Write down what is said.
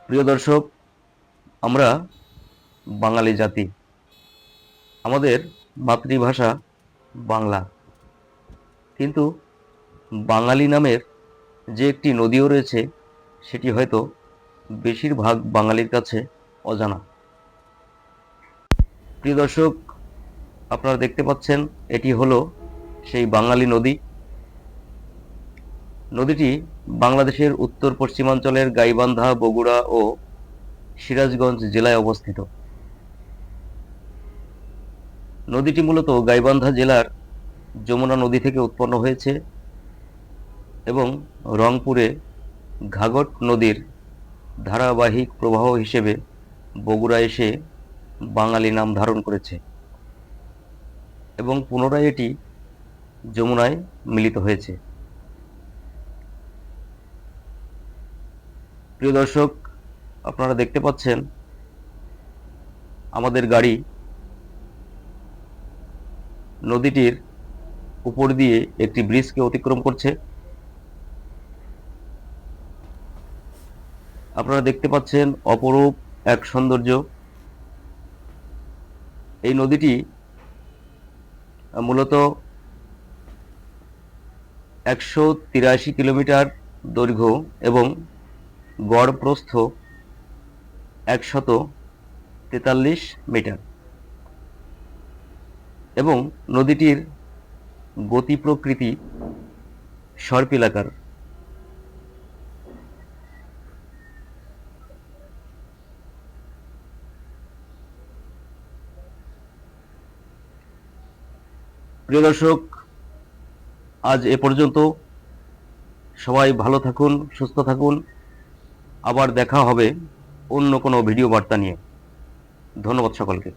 প্রিয় দর্শক, আমরা বাঙালি জাতি। আমাদের মাতৃভাষা বাংলা। কিন্তু বাঙালি নামের যে একটি নদীও রয়েছে, সেটি হয়তো বেশিরভাগ বাঙালির কাছে অজানা। প্রিয় দর্শক, আপনারা দেখতে পাচ্ছেন এটি হলো সেই বাঙালি নদী। নদীটি বাংলাদেশের উত্তর পশ্চিমাঞ্চলের গাইবান্ধা, বগুড়া ও সিরাজগঞ্জ জেলায় অবস্থিত। নদীটি মূলত গাইবান্ধা জেলার যমুনা নদী থেকে উৎপন্ন হয়েছে এবং রংপুরে ঘাঘট নদীর ধারাবাহিক প্রবাহ হিসেবে বগুড়া এসে বাঙালি নাম ধারণ করেছে এবং পুনরায় এটি যমুনায় মিলিত হয়েছে। প্রিয় দর্শক, আপনারা দেখতে পাচ্ছেন আমাদের গাড়ি নদীটির উপর দিয়ে একটি ব্রিজকে অতিক্রম করছে। আপনারা দেখতে পাচ্ছেন অপরূপ এক সৌন্দর্য। এই নদীটি মূলত 183 কিলোমিটার দৈর্ঘ্য এবং গড় প্রস্থ 143 মিটার এবং নদীটির গতি প্রকৃতি সর্পিলাকার। প্রিয় দর্শক, আজ এ পর্যন্ত। সবাই ভালো থাকুন, সুস্থ থাকুন। আবার দেখা হবে অন্য কোনো ভিডিও বার্তা নিয়ে। ধন্যবাদ সকলকে।